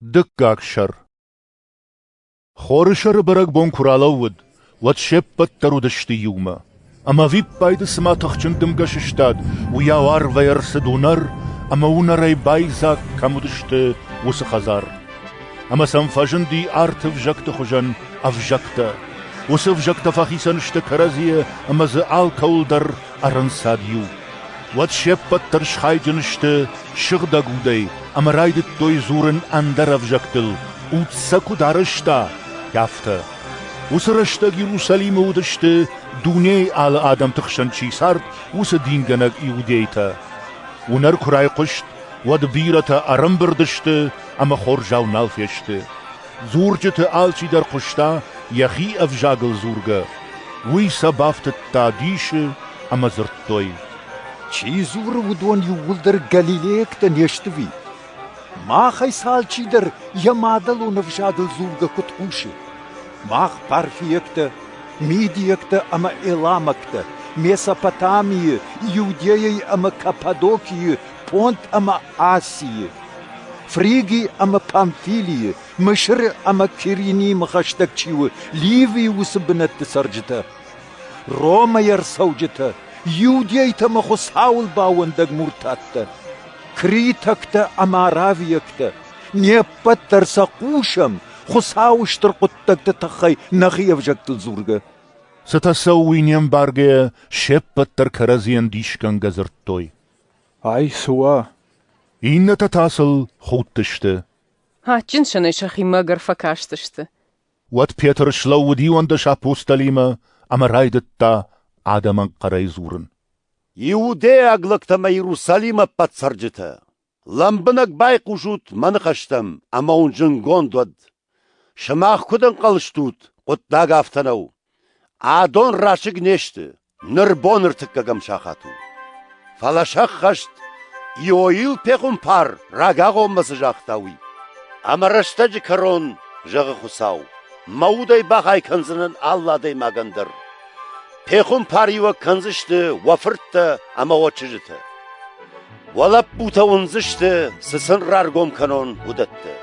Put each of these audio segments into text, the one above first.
Dykgakşar. Хорышар бараг бон куралауд, wat шеппат тарудашты юма. Ама виппайды сма тахчындым гашыштад, уявар вайарсы дунар, ама унарай байзак камудышты усы хазар. Ама самфажынди арты вжакты хожан авжакта. Усы вжакта фахисанышты каразия, ама зы ал каулдар арансад ю. Wat шеппат таршхайджынышты шыгда гудай, ама райдыт той зурын андар авжактыл, утса кударышта. Яфта. Усырышта Иерусалима удышты, дуней ал адам тахшан чисарт, усы динганаг иудейта. Унар курай кушт, вад бирата арамбырдышты, ама хоржау налфешты. Зурджыты алчидар кушта, яхи авжагыл зурга. Уй сабафтыт та диши, ама зырттой. Чи зуры удон югулдар Галилеекта нештви. Махай салчидар ямадал унавжадыл зурга кутхуши. Мах Парфиекта, Мидиекта, ама Эламакта, Месопотамии, Иудеей, ама Каппадокии, Понт, ама Асии, Фригии, ама Памфилии, Мышры, ама Кирини, махаштакчивы, Ливии усыбынатты сарджита, Рома ярсауджита, Иудейта махусаул бауандаг муртатта, Критакта, ама Аравиекта, Непаттарса кушам, خساوشتر قطك تتخي نخيف جكت الزورغة ستسوين ينبارغي شبتر كرازيان ديشكان غزرتوي اي سوا إن تتاصل خوتشت هاتشن شنشخي مگر فكاشتشت وات بيتر شلو ديوان دش أبوستاليما أما رايدتا آدمان قراي زورن Иудея аглыктама Иерусалима подсарджита. Ламбынак бай кужут маныкаштам, ама унжын гондод. Шымақ күдің қалыштуд, құттаг афтанау. Адон рашыг нешті, ныр боныр тіккагам шақату. Фалашақ қашт, иоил пеқым пар, рагақ олмасы жақтауи. Амарашта жикарон жағы құсау. Маудай бағай кынзынын алладай мағандыр. Пеқым пар иwa кынзышты, вафыртты, ама очыжыты. Валап бута унзышты, сысын раргом канон удатты.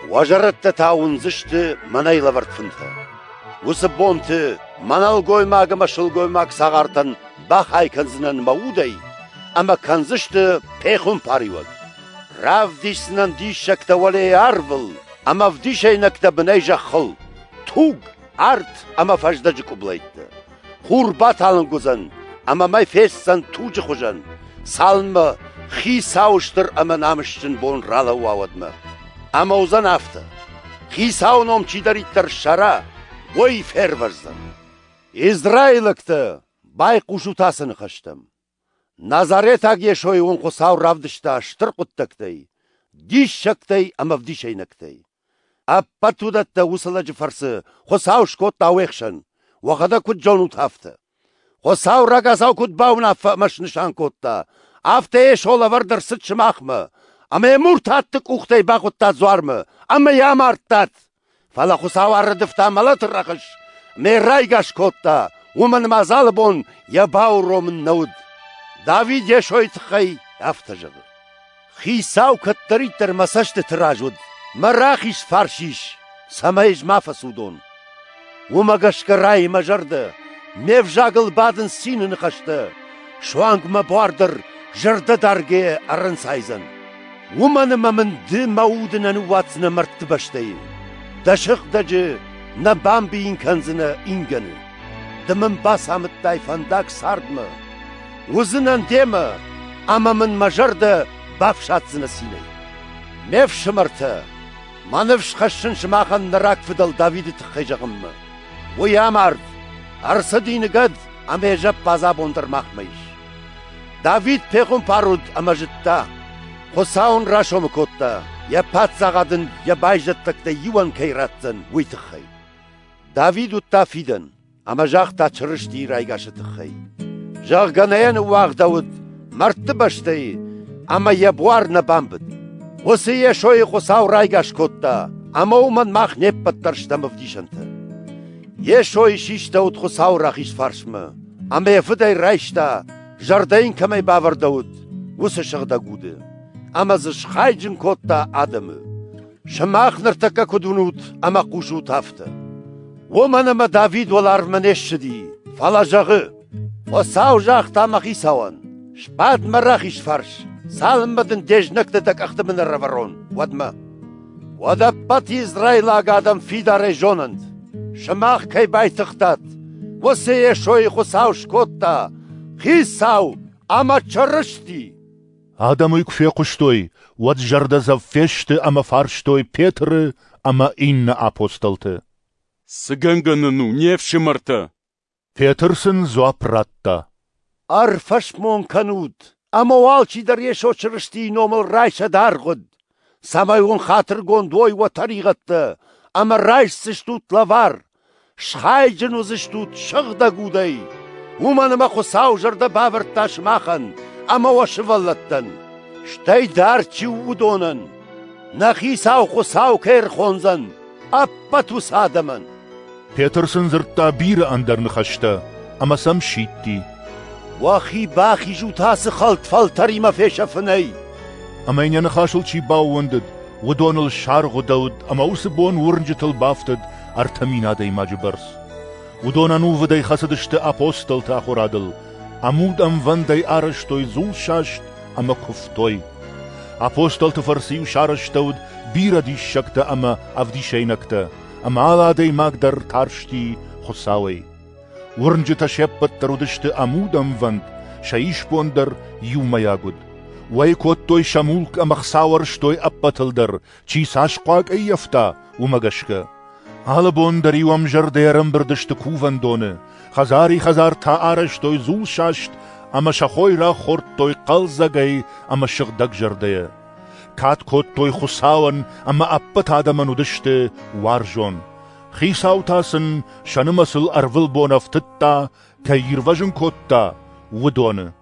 Важаратта таунзышты, манайла вартфынты. Усы бонты, манал гоймагы машыл гоймаг сағартан бақ айканзынан маудай, ама канзышты пехун паривал. Рав дишсынан дишшакта валей арвыл, ама вдишайнакта бінай жақыл. Туг, арт, ама фаждажы кублайтты. Хурбат алын гузан, ама май фессан тужы хужан. Салмы, хи сауштыр, ама намышчын бон рала уавадмы. Ама узан афта. Хисауном чидариттар шара, ой ферварзан. Израилыкты бай кушутасын қаштым. Назарет агешой он қосау равдышта штыр құттактай, диш шактай, ама вдишайнактай. Аппа тудатта усалажы фарсы, қосау шкот ауэқшан, вақада күт жону тафты. Қосау рагасау күт бауын афа машнышан котта, афта еш ола вардар сытшымақмы, ама муртаттык ухтай бақытта зуармы, ама ямарттат. Фала хусау арыдыфта малатыр рақыш, ме райгаш котта, уман мазалы бон ябау ромын науд. Давид ешой тықай афта жығы. Хисау каттариттар масашты тыражуд, марахиш фаршиш, самайж мафасудон. Умагашка рай мажарды, мев жағыл бадын синын қашты, шуангма бардыр, жырды дарге арын сайзан. Уманы мамынды маудынан уатсына мартты баштайы. Дашық дажы на бамби инканзына инганы. Дымын бас амыттай фандак сардмы. Узынан демі, амамын мажарды бафшатсына синай. Мев шымырты, маныв шқашын шымақан нарак фыдал Давиды тыққай жағыммы. Ой амард, арсы дейіні гад, амежап база бондырмақмайш. Давид пеғым паруд амажытта, Хосаун рашомы котта, я патсағадын, я байжаттықта юан кайраттын уйтыққай. Давид утта фидан, ама жақта чырыш дейір айгашы тыққай. Жағганаян уағдауыд, мартты баштай, ама я буарна бамбыд. Осы я шойы хосау райгаш котта, ама уман мақ неппаттарштамы вдишанты. Я шойы шиштауыд хосау рахиш фаршмы, ама я фыдай райшта, жардайын камай бавардауыд, осы шығда гуды. Ама зышхайджын котта адымы. شماخ نرتكا كدونوت أما قوشوت هفته ومن ما دافيد والأرمنيش شدي فلا جاغي وساو جاغ تامخي ساوان شباد مراخيش فرش سالم مدن ديج نكتدك أخت من الرفرون ودما ودبت إسرائيل آقادم فيدا ريجونند شماخ كي باي تختات وسي شوي خساو شكوتا خيساو أما تشرشتي Адамой кфекуштoi, вот жардазав феште, ама фарштoi Петр, ама инна апостолте. Сыганганыну невшимарта. Петерсен зоапратта. أرفش مون كنود أما والشي در يشو شرشتي نومل رايشة دارغد سمايون خاطر غوندوي وطريقت أما رايش سشتوت لافار شخاي جنو زشتوت شغدا قودي ومن ما خساو جرد باورتا شماخن أما وشفلتن شتاي دارچي ودونن نخي ساو خساو كير خونزن أبتو سادمن Петерсен зыртта бира андерны хашта, ама сам шитти. واخي باخي جو تاس خلط فلتري ما فيش فني Ама иняны хашыл чи бауындыд, ودونل شار غدود, ама усыбон урнжитыл бафтыд, артаминадай маджибарс. Удона нувыдай хасадышты апостол тахурадыл, амуд амвандай арыштой зул шашт, ама куфтой. Апостол тфарсив шарыштауд, бира дишшакта, ама авдишейнакта, ама аладай магдар таршти хусауэй. Урнжита шеппат тарудышты амуд амванд, шаиш пондар юмаягуд. Вайкот той шамулк амахсауарш той аппатылдар, чи сашқуак айяфта умагашка. Алабон дариуам жардерам бірдышты кувандоны, хазари хазар таараш той зул шашт, ама шахойра хорт той қалзагай, ама шығдаг жардая. Кат кот той хусауан, ама аппат адаман удышты варжон. Хисаутасын шанымасыл арвыл бонафтытта, кайирважын котта, удоны.